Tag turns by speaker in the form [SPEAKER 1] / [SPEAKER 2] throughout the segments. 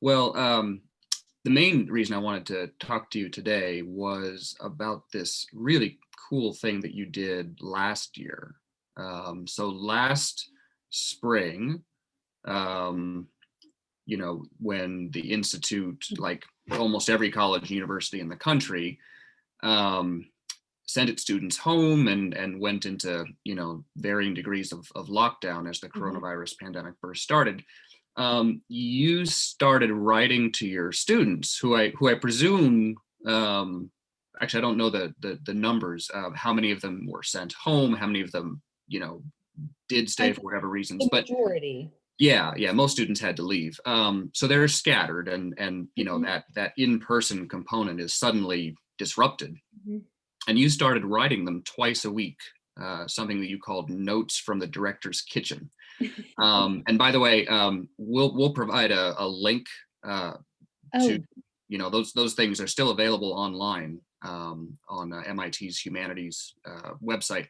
[SPEAKER 1] Well, the main reason I wanted to talk to you today was about this really cool thing that you did last year. So last spring, um, when the Institute, like almost every college and university in the country, um, sent its students home and went into, varying degrees of lockdown as the
[SPEAKER 2] Mhm.
[SPEAKER 1] coronavirus pandemic first started. You started writing to your students, who I presume, actually I don't know the numbers of how many of them were sent home, how many of them did
[SPEAKER 2] I
[SPEAKER 1] stay for
[SPEAKER 2] think
[SPEAKER 1] whatever reasons,
[SPEAKER 2] the
[SPEAKER 1] but
[SPEAKER 2] majority.
[SPEAKER 1] yeah, most students had to leave. So they're scattered, and
[SPEAKER 2] Mhm.
[SPEAKER 1] that in-person component is suddenly disrupted.
[SPEAKER 2] Mhm.
[SPEAKER 1] And you started writing them twice a week, something that you called notes from the director's kitchen. And by the way, we'll provide a link uh, to,
[SPEAKER 2] Oh,
[SPEAKER 1] those things are still available online, on MIT's humanities website,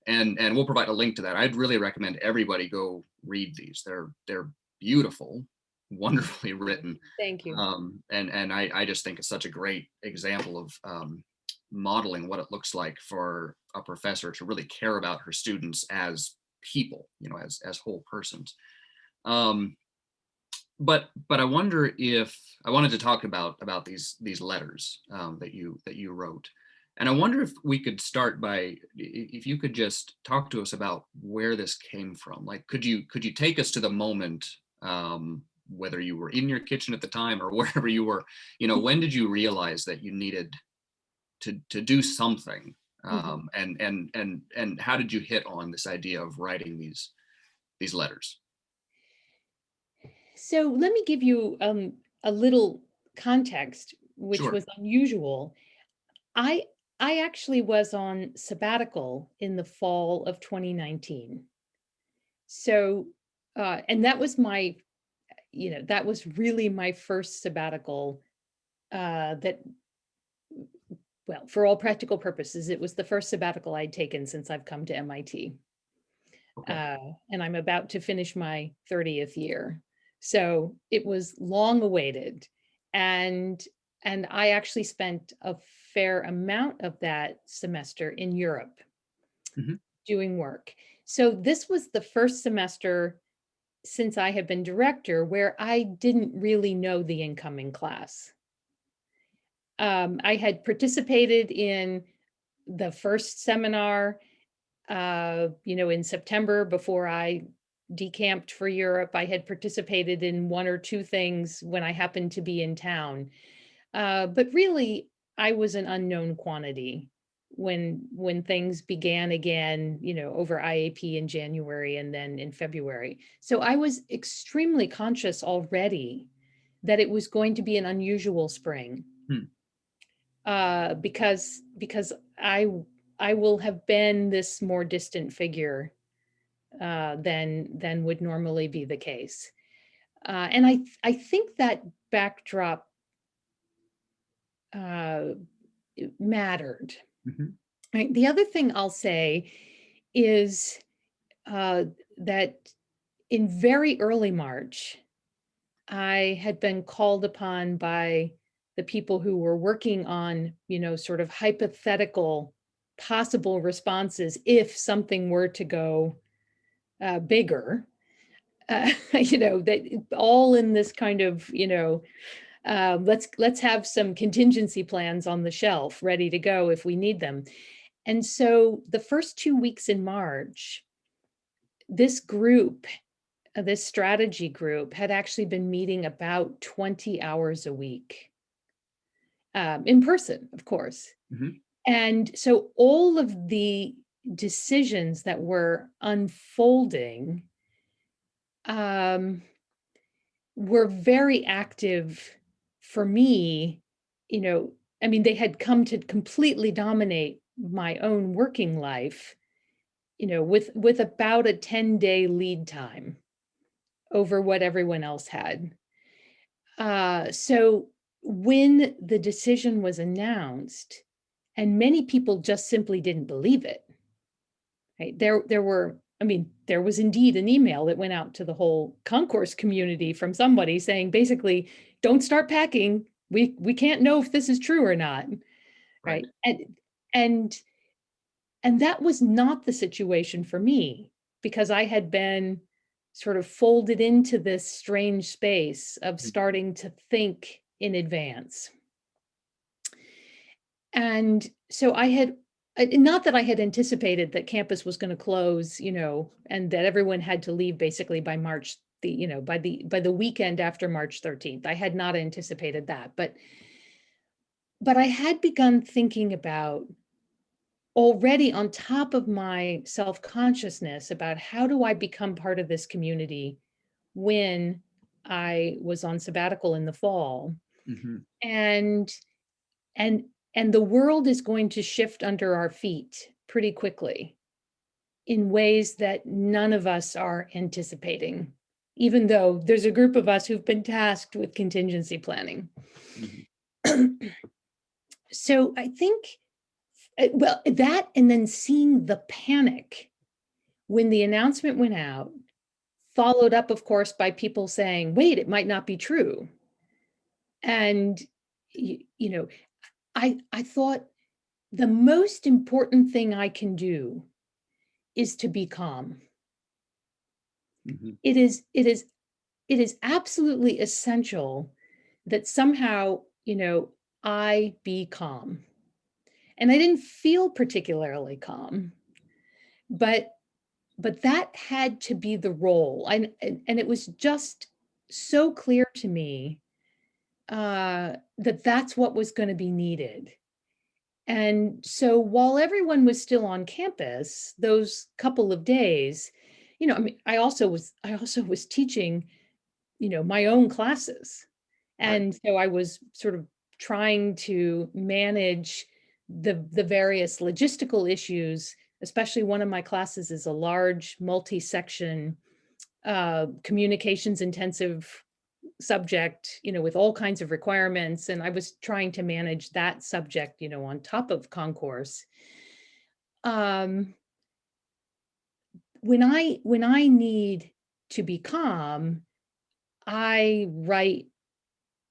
[SPEAKER 1] and we'll provide a link to that. I'd really recommend everybody go read these. They're beautiful, wonderfully written,
[SPEAKER 2] thank you.
[SPEAKER 1] and I just think it's such a great example of modeling what it looks like for a professor to really care about her students as people, as whole persons. Um, but I wonder if I wanted to talk about these letters, that you wrote, and I wonder if we could start by, if you could just talk to us about where this came from. Like, could you take us to the moment, whether you were in your kitchen at the time or wherever you were, when did you realize that you needed to do something,
[SPEAKER 2] Mhm.
[SPEAKER 1] and how did you hit on this idea of writing these letters?
[SPEAKER 2] So let me give you a little context, which
[SPEAKER 1] Sure.
[SPEAKER 2] was unusual. I I actually was on sabbatical in the fall of 2019. So, and that was that was really my first sabbatical. That Well, for all practical purposes, it was the first sabbatical I'd taken since I've come to MIT.
[SPEAKER 1] Okay.
[SPEAKER 2] And I'm about to finish my 30th year. So it was long awaited. And and I actually spent a fair amount of that semester in Europe
[SPEAKER 1] Mhm.
[SPEAKER 2] doing work. So this was the first semester since I had been director where I didn't really know the incoming class. I had participated in the first seminar in September before I decamped for Europe. I had participated in one or two things when I happened to be in town. But really, I was an unknown quantity when things began again, over IAP in January and then in February. So I was extremely conscious already that it was going to be an unusual spring,
[SPEAKER 1] Hmm.
[SPEAKER 2] because I will have been this more distant figure than would normally be the case. And I think that backdrop uh, mattered.
[SPEAKER 1] Mhm.
[SPEAKER 2] Right? The other thing I'll say is uh, that in very early March, I had been called upon by the people who were working on, sort of hypothetical possible responses if something were to go bigger. That all in this kind of, let's have some contingency plans on the shelf ready to go if we need them. And so the first 2 weeks in March, this group, this strategy group, had actually been meeting about 20 hours a week, in person, of course.
[SPEAKER 1] Mhm.
[SPEAKER 2] And so all of the decisions that were unfolding um, were very active for me. You know, I mean, they had come to completely dominate my own working life, with about a 10-day lead time over what everyone else had. So when the decision was announced, and many people just simply didn't believe it, right? There were I mean, there was indeed an email that went out to the whole concourse community from somebody saying basically, don't start packing. We can't know if this is true or not.
[SPEAKER 1] Right.
[SPEAKER 2] Right. And and that was not the situation for me because I had been sort of folded into this strange space of
[SPEAKER 1] Mm.
[SPEAKER 2] starting to think in advance. And so I had not that I had anticipated that campus was going to close, and that everyone had to leave basically by March by the weekend after March 13th. I had not anticipated that, but I had begun thinking about already on top of my self-consciousness about how do I become part of this community when I was on sabbatical in the fall.
[SPEAKER 1] Mhm.
[SPEAKER 2] And and and the world is going to shift under our feet pretty quickly in ways that none of us are anticipating, even though there's a group of us who've been tasked with contingency planning.
[SPEAKER 1] Mhm.
[SPEAKER 2] So I think, well, that and then seeing the panic when the announcement went out, followed up, of course, by people saying, wait, it might not be true. And, you know, I thought the most important thing I can do is to be calm.
[SPEAKER 1] Mhm.
[SPEAKER 2] It is, it is, it is absolutely essential that somehow, I be calm. And I didn't feel particularly calm, but that had to be the role. And it was just so clear to me that that's what was going to be needed. And so while everyone was still on campus, those couple of days, I mean, I also was teaching, my own classes.
[SPEAKER 1] Right.
[SPEAKER 2] And so I was sort of trying to manage the various logistical issues, especially one of my classes is a large multi-section communications intensive subject, with all kinds of requirements. And I was trying to manage that subject, on top of Concourse. Um, when I need to be calm, I write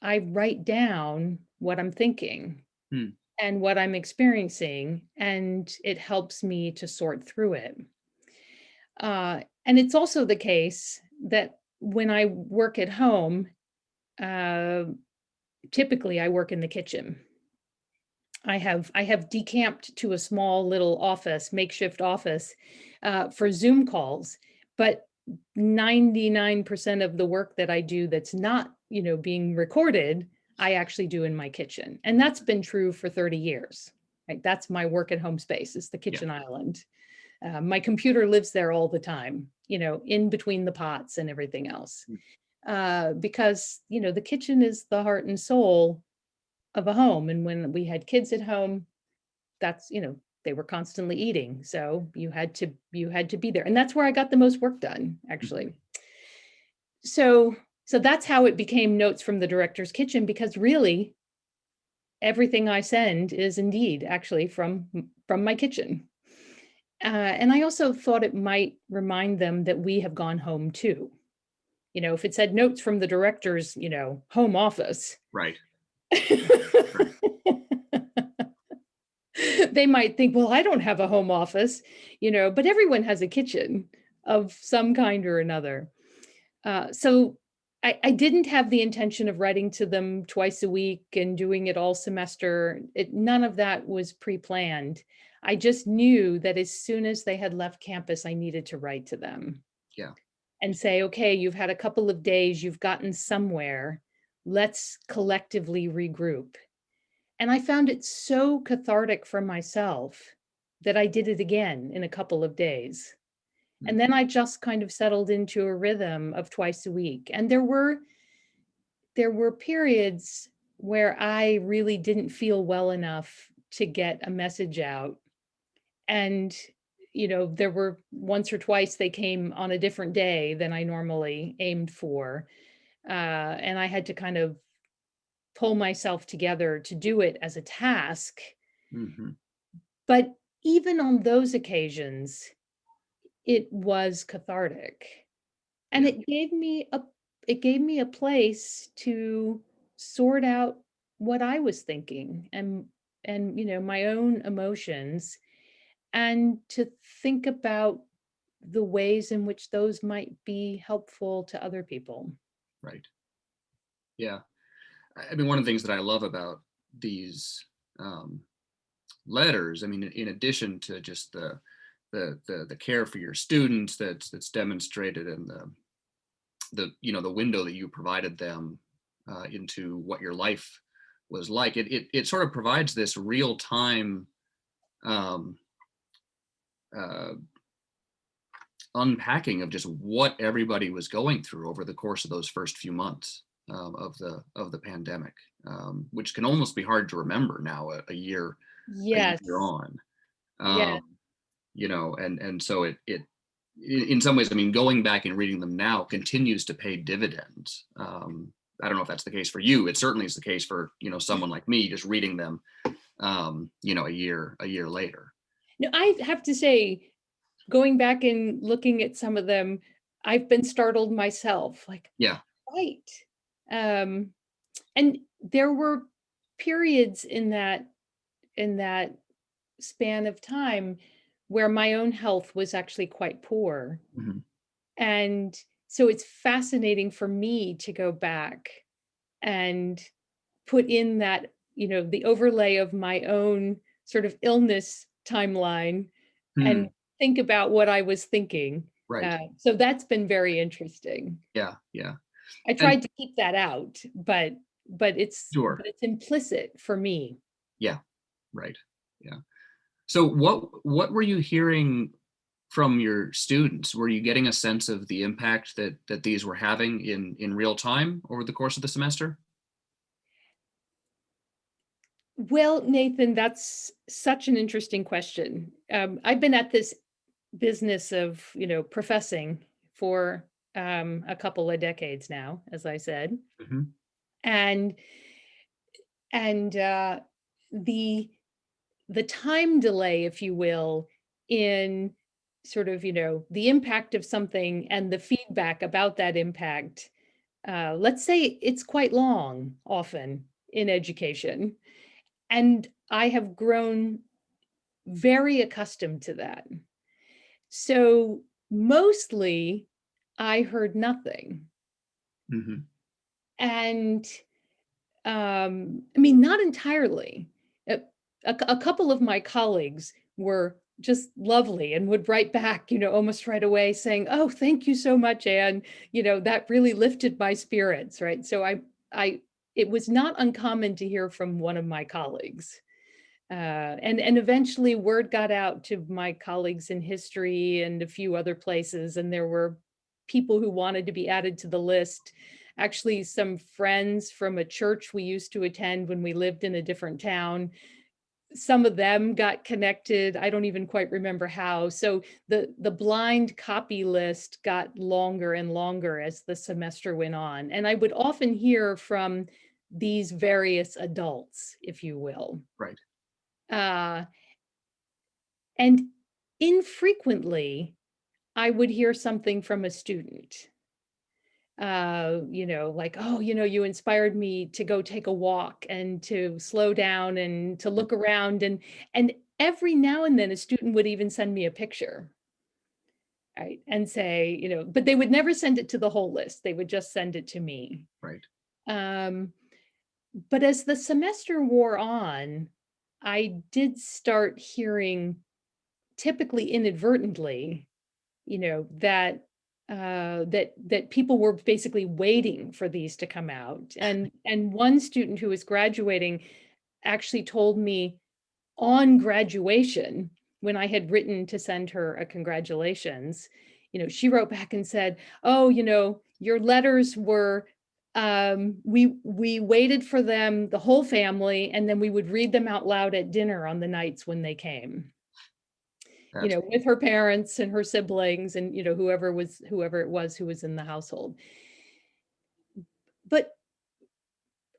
[SPEAKER 2] I write down what I'm thinking
[SPEAKER 1] Hmm.
[SPEAKER 2] and what I'm experiencing, and it helps me to sort through it. And it's also the case that when I work at home, uh, typically I work in the kitchen. I have decamped to a small little office, makeshift office, for Zoom calls, but 99% of the work that I do that's not, being recorded, I actually do in my kitchen. And that's been true for 30 years. Right? That's my work at home space, is the
[SPEAKER 1] Yeah.
[SPEAKER 2] kitchen island. My computer lives there all the time, in between the pots and everything else.
[SPEAKER 1] Mm.
[SPEAKER 2] Because, the kitchen is the heart and soul of a home. And when we had kids at home, that's, they were constantly eating. So you had to be there. And that's where I got the most work done,
[SPEAKER 1] Mhm.
[SPEAKER 2] actually. So that's how it became Notes from the Director's Kitchen, because really everything I send is indeed actually from my kitchen. And I also thought it might remind them that we have gone home too. If it said Notes from the Director's, home office,
[SPEAKER 1] Right. Right.
[SPEAKER 2] they might think, well, I don't have a home office, but everyone has a kitchen of some kind or another. So I didn't have the intention of writing to them twice a week and doing it all semester. None of that was pre-planned. I just knew that as soon as they had left campus, I needed to write to them
[SPEAKER 1] Yeah.
[SPEAKER 2] and say, okay, you've had a couple of days, you've gotten somewhere. Let's collectively regroup. And I found it so cathartic for myself that I did it again in a couple of days.
[SPEAKER 1] Mm.
[SPEAKER 2] And then I just kind of settled into a rhythm of twice a week. And there were periods where I really didn't feel well enough to get a message out. And there were once or twice they came on a different day than I normally aimed for. And I had to kind of pull myself together to do it as a task.
[SPEAKER 1] Mhm.
[SPEAKER 2] But even on those occasions, it was cathartic. And
[SPEAKER 1] Yeah,
[SPEAKER 2] it gave me a place to sort out what I was thinking and my own emotions, and to think about the ways in which those might be helpful to other people.
[SPEAKER 1] right. Yeah. I mean, one of the things that I love about these um, letters, I mean, in addition to just the care for your students that's demonstrated in the window that you provided them into what your life was like, it sort of provides this real time um, uh, unpacking of just what everybody was going through over the course of those first few months of the pandemic, which can almost be hard to remember now a year
[SPEAKER 2] Yes.
[SPEAKER 1] on.
[SPEAKER 2] Yeah.
[SPEAKER 1] Um, and so it in some ways, I mean, going back and reading them now continues to pay dividends. I don't know if that's the case for you. It certainly is the case for someone like me, just reading them, a year later.
[SPEAKER 2] No, I have to say, going back and looking at some of them, I've been startled myself, like,
[SPEAKER 1] Yeah.
[SPEAKER 2] right. Um, and there were periods in that span of time where my own health was actually quite poor.
[SPEAKER 1] Mhm.
[SPEAKER 2] And so it's fascinating for me to go back and put in that, the overlay of my own sort of illness timeline
[SPEAKER 1] Hmm.
[SPEAKER 2] and think about what I was thinking.
[SPEAKER 1] Right.
[SPEAKER 2] So that's been very interesting.
[SPEAKER 1] Yeah. Yeah.
[SPEAKER 2] I
[SPEAKER 1] And
[SPEAKER 2] tried to keep that out, but
[SPEAKER 1] sure.
[SPEAKER 2] it's implicit for me.
[SPEAKER 1] Yeah. Right. Yeah. So what were you hearing from your students? Were you getting a sense of the impact that these were having in real time over the course of the semester?
[SPEAKER 2] Well, Nathan, that's such an interesting question. I've been at this business of, professing for a couple of decades now, as I said,
[SPEAKER 1] Hmm.
[SPEAKER 2] and and the the time delay, if you will, in sort of, the impact of something and the feedback about that impact. Let's say it's quite long, often in education, and I have grown very accustomed to that. So mostly I heard nothing.
[SPEAKER 1] Hmm.
[SPEAKER 2] And I mean, not entirely. A, a couple of my colleagues were just lovely and would write back, almost right away saying, "Oh, thank you so much, Anne. That really lifted my spirits." Right. So it was not uncommon to hear from one of my colleagues. And eventually word got out to my colleagues in history and a few other places, and there were people who wanted to be added to the list. Actually, some friends from a church we used to attend when we lived in a different town, some of them got connected. I don't even quite remember how. So the blind copy list got longer and longer as the semester went on. And I would often hear from these various adults, if you will.
[SPEAKER 1] Right.
[SPEAKER 2] Uh, And infrequently, I would hear something from a student, like, "Oh, you inspired me to go take a walk and to slow down and to look around." And every now and then a student would even send me a picture, right? And say, but they would never send it to the whole list. They would just send it to me.
[SPEAKER 1] Right.
[SPEAKER 2] Um, but as the semester wore on, I did start hearing, typically inadvertently, that people were basically waiting for these to come out. And one student who was graduating actually told me on graduation, when I had written to send her a congratulations, she wrote back and said, "Oh, your letters were, we waited for them, the whole family, and then we would read them out loud at dinner on the nights when they came."
[SPEAKER 1] That's
[SPEAKER 2] With her parents and her siblings and, whoever it was who was in the household. But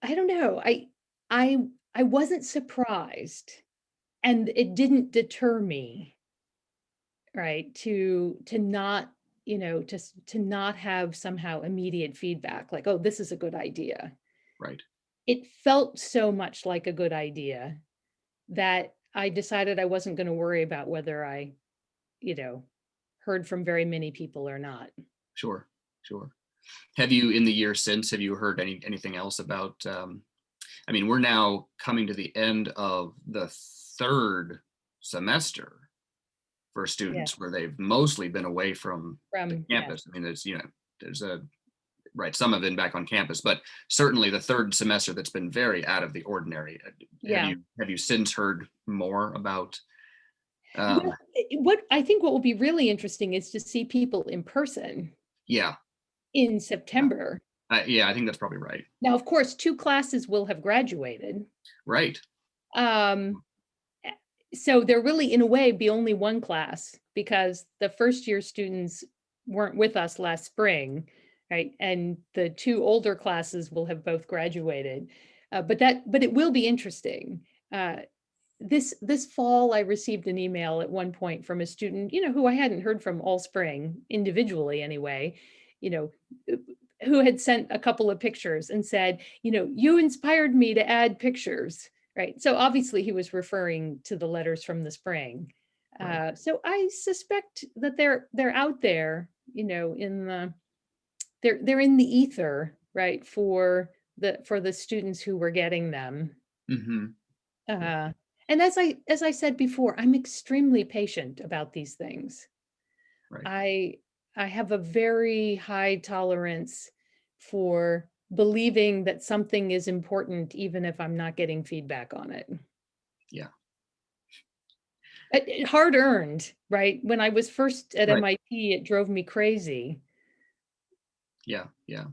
[SPEAKER 2] I don't know. I I wasn't surprised, and it didn't deter me, right? To not, to not have somehow immediate feedback like, oh, this is a good idea.
[SPEAKER 1] Right.
[SPEAKER 2] It felt so much like a good idea that I decided I wasn't going to worry about whether I, you know, heard from very many people or not.
[SPEAKER 1] Sure. Sure. Have you, in the year since, have you heard anything else about, I mean, we're now coming to the end of the third semester for
[SPEAKER 2] Yeah.
[SPEAKER 1] students where they've mostly been away from the
[SPEAKER 2] Yes.
[SPEAKER 1] campus. I mean, there's a, right, some have been back on campus, but certainly the third semester that's been very out of the ordinary.
[SPEAKER 2] Yeah.
[SPEAKER 1] Have you since heard more about, um,
[SPEAKER 2] Well, what I think what will be really interesting is to see people in person
[SPEAKER 1] yeah,
[SPEAKER 2] in
[SPEAKER 1] yeah,
[SPEAKER 2] September.
[SPEAKER 1] yeah, I think that's probably right.
[SPEAKER 2] Now, of course, 2 classes will have graduated.
[SPEAKER 1] Right.
[SPEAKER 2] Um, eh, so there really, in a way, be only 1 class because the first year students weren't with us last spring, right? And the 2 older classes will have both graduated. But it will be interesting. Uh, this fall, I received an email at one point from a student, who I hadn't heard from all spring, individually anyway, you know, uh, who had sent a couple of pictures and said, "You inspired me to add pictures." Right. So obviously he was referring to the letters from the spring.
[SPEAKER 1] Right.
[SPEAKER 2] So I suspect that they're out there, in the they're in the ether, right, for the students who were getting them.
[SPEAKER 1] Hmm. Yeah.
[SPEAKER 2] Uh, and as I said before, I'm extremely patient about these things.
[SPEAKER 1] Right.
[SPEAKER 2] I I have a very high tolerance for believing that something is important even if I'm not getting feedback on it.
[SPEAKER 1] Yeah.
[SPEAKER 2] Hard earned, right? When I was first at
[SPEAKER 1] Right.
[SPEAKER 2] MIT, it drove me crazy.
[SPEAKER 1] Yeah. Yeah.